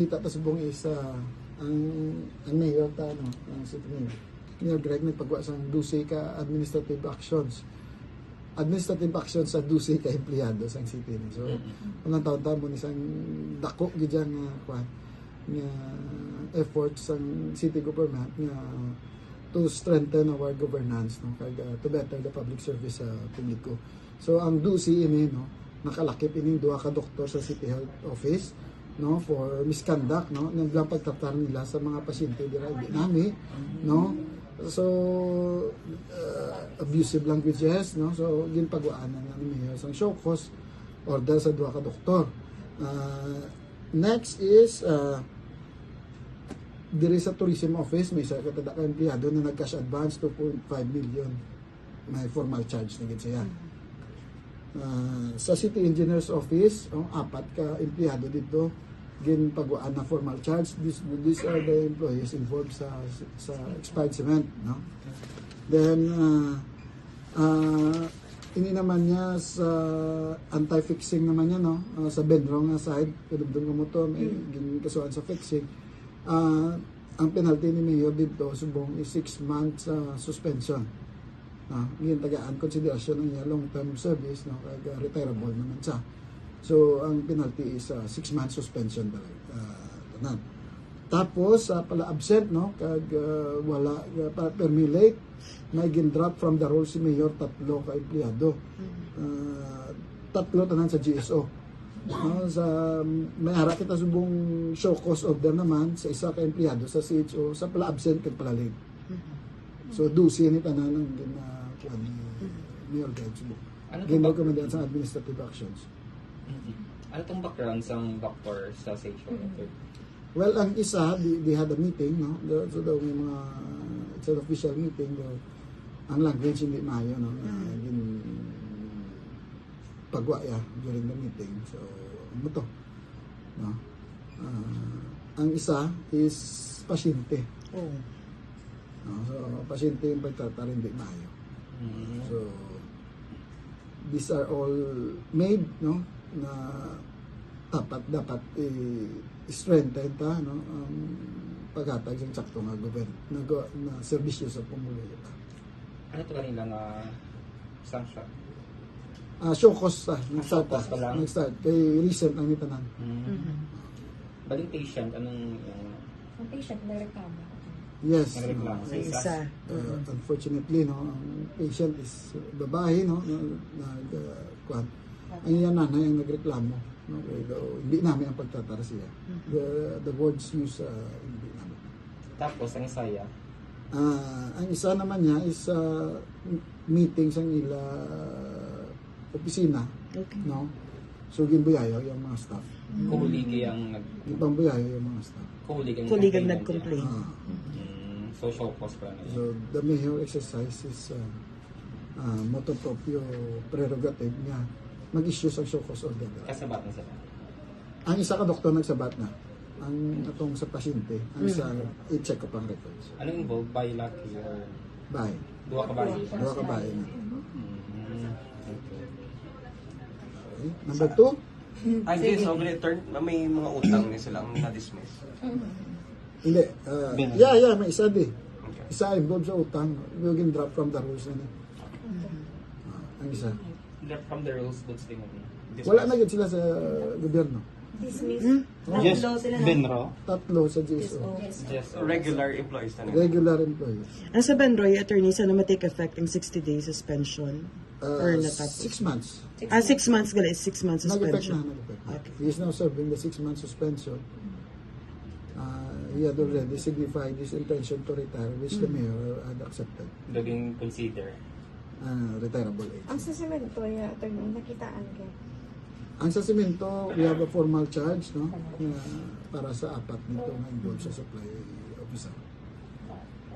Kita ta subong is ang mayor ta no, ang city mayor. Mayor Greg nagpagawa sang 12 ka administrative actions. Administrative actions sa 12 ka empleyado sang city. So unang taon-taon mo ni sang dako gid nga kwan nga effort sang city government nga to strengthen our governance no kag to better the public service sa publiko. So ang 12 ini no nakalakip ini duha ka doktor sa City Health Office no for misconduct no nang pagtratar nila sa mga pasyente dira nami no so abusive languages no so ginpagwaan na ni Mayor sang show cause order sa duha ka doktor. Next is diri sa tourism office may isa ka empleyado na nag-cash advance 2.5 million may formal charge na gid siya. Sa City Engineers Office, apat ka empleyado dito ginpagwaan na formal charge. These are the employees involved sa expired cement, no? Then ini naman niya sa anti-fixing naman niya, no? Sa Benro nga side, kadugdong nga motor may ginkasuhan sa fixing. Ang penalty ni Mayor dito subong is 6 months suspension. Gintagaan konsiderasyon ng niya long-term service no kag retirable naman siya. So ang penalty is 6 months suspension tanan. Tapos pala absent no kag wala permit na gin-drop from the role si Mayor tatlo ka empleyado. Tatlo tanan sa GSO. No, sa may ara kita subong show cause order naman sa isa ka empleyado sa CHO sa pala absent kag pala late. So 12 ni tanan ang Mayor Greg subong. Gin-recommend sa administrative actions. Ano itong background ng doctor sa CHO? Well, ang isa, they had a meeting, no? So daw may mga, it's an official meeting, daw, ang language hindi maayo, no? Pagwaya during the meeting. So, ano to? No? Ang isa is pasyente. No? So, pasyente yung pagtatar hindi maayo. So, these are all made, no? Na dapat i-strengthen ta no ang paghatag ng sakto nga gobyerno na serbisyo sa pamumuno. Ano to kanila nga sanction? Show cause nag-start kay recent ang itanan. Baling patient anong ang patient na reklamo. Yes. Isa. Unfortunately no ang patient is babae no nag ang iyan nanay ang nagreklamo no hindi namin ang pagtatara siya. The words used hindi namin. Tapos ang isaya ang isa naman niya is meeting sa ila opisina no so ginbuyayo yung mga staff kuhuligi ang ipambuyayo yung mga staff kuhuligan nag-complain. So show cause pa na. So the mayor exercises motu proprio prerogative niya mag-issue sa show cause order. Kasabat na sila. Ang isa ka doktor nagsabat na. Ang atong sa pasyente, ang isa i-check up ang records. Anong involved? By lucky or Bye. duwa ka ba? Dua ka bahay na. Okay. Okay. Number 2? Ay, yes, so return, may mga utang niya silang na-dismiss. Hindi. May isa di. Isa involved sa utang. Yung drop from the rules na niya. Ang isa. From the rules goods thing. Wala na gid sila sa gobyerno. Dismiss. Yes, Tatlo sila na. Benro. Tatlo sa GSO. Just Regular employees na nila. Regular employees. Ang sa Benroy, attorney, sana ma-take effect ang 60-day suspension? Or natapos? 6 months. 6 months gali, 6 months Nag-effect suspension. na. Okay. He is now serving the 6 months suspension. He had already signified his intention to retire, which the mayor had accepted. Daging consider. Retirable age. Ang sa semento, nakitaan ka. Ang sa simento, we have a formal charge no, para sa apat nito na involved sa supply officer.